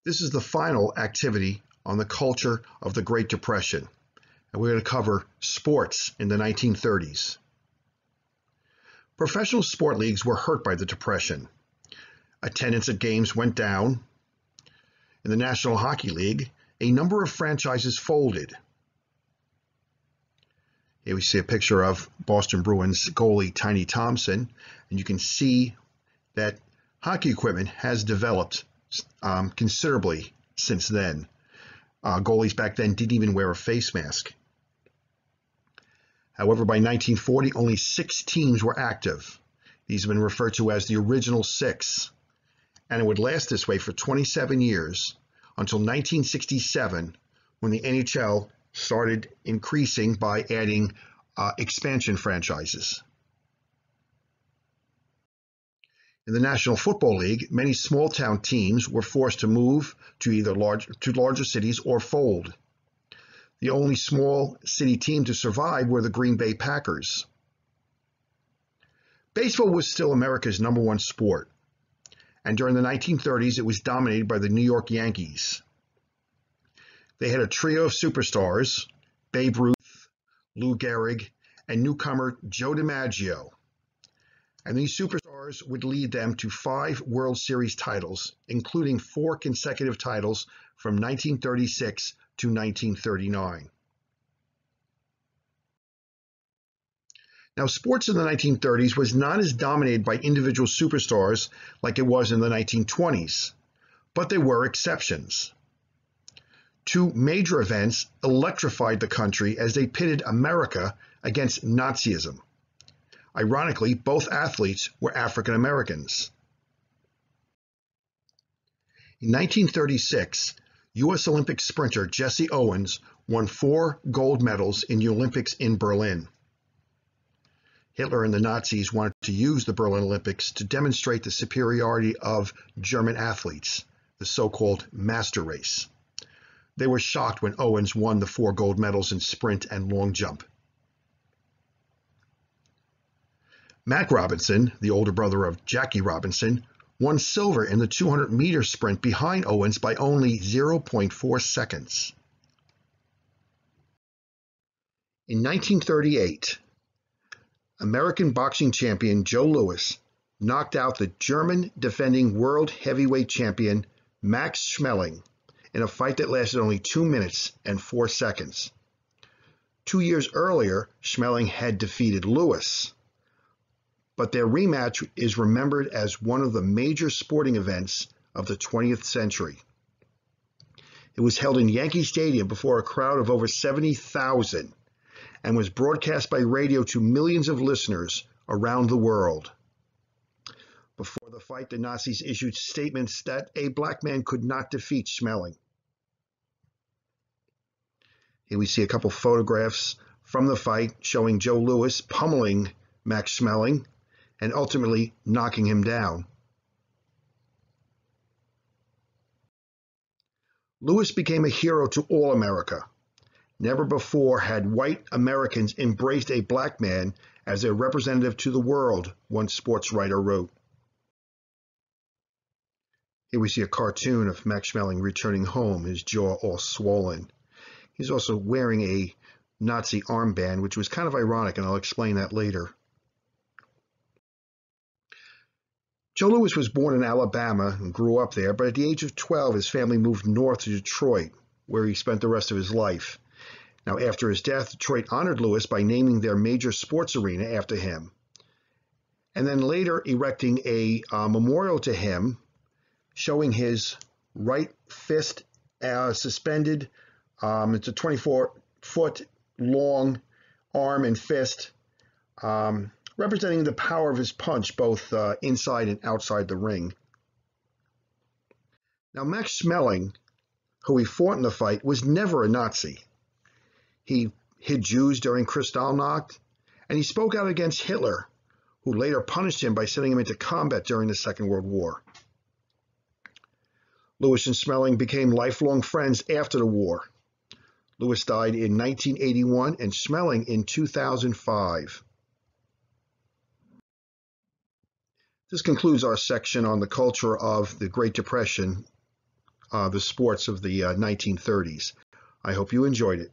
This is the final activity on the culture of the Great Depression, and we're going to cover sports in the 1930s. Professional sport leagues were hurt by the Depression. Attendance at games went down. In the National Hockey League, a number of franchises folded. Here we see a picture of Boston Bruins goalie Tiny Thompson, and you can see that hockey equipment has developed considerably since then. Goalies back then didn't even wear a face mask. However, by 1940, only 6 teams were active. These have been referred to as the original 6, and it would last this way for 27 years until 1967, when the NHL started increasing by adding expansion franchises. In the National Football League, many small-town teams were forced to move to either larger cities or fold. The only small city team to survive were the Green Bay Packers. Baseball was still America's #1 sport, and during the 1930s it was dominated by the New York Yankees. They had a trio of superstars, Babe Ruth, Lou Gehrig, and newcomer Joe DiMaggio. And these superstars would lead them to 5 World Series titles, including 4 consecutive titles from 1936 to 1939. Now, sports in the 1930s was not as dominated by individual superstars like it was in the 1920s, but there were exceptions. 2 major events electrified the country as they pitted America against Nazism. Ironically, both athletes were African Americans. In 1936, U.S. Olympic sprinter Jesse Owens won 4 gold medals in the Olympics in Berlin. Hitler and the Nazis wanted to use the Berlin Olympics to demonstrate the superiority of German athletes, the so-called master race. They were shocked when Owens won the 4 gold medals in sprint and long jump. Mac Robinson, the older brother of Jackie Robinson, won silver in the 200-meter sprint behind Owens by only 0.4 seconds. In 1938, American boxing champion Joe Louis knocked out the German defending world heavyweight champion Max Schmeling in a fight that lasted only 2 minutes and 4 seconds. 2 years earlier, Schmeling had defeated Louis, but their rematch is remembered as one of the major sporting events of the 20th century. It was held in Yankee Stadium before a crowd of over 70,000 and was broadcast by radio to millions of listeners around the world. Before the fight, the Nazis issued statements that a black man could not defeat Schmeling. Here we see a couple photographs from the fight showing Joe Louis pummeling Max Schmeling and ultimately knocking him down. Louis became a hero to all America. Never before had white Americans embraced a black man as their representative to the world, one sports writer wrote. Here we see a cartoon of Max Schmeling returning home, his jaw all swollen. He's also wearing a Nazi armband, which was kind of ironic, and I'll explain that later. Joe Louis was born in Alabama and grew up there, but at the age of 12, his family moved north to Detroit, where he spent the rest of his life. Now, after his death, Detroit honored Louis by naming their major sports arena after him, and then later erecting a memorial to him, showing his right fist suspended. It's a 24-foot long arm and fist, representing the power of his punch, both inside and outside the ring. Now, Max Schmeling, who he fought in the fight, was never a Nazi. He hid Jews during Kristallnacht, and he spoke out against Hitler, who later punished him by sending him into combat during the Second World War. Louis and Schmeling became lifelong friends after the war. Louis died in 1981 and Schmeling in 2005. This concludes our section on the culture of the Great Depression. the sports of the 1930s. I hope you enjoyed it.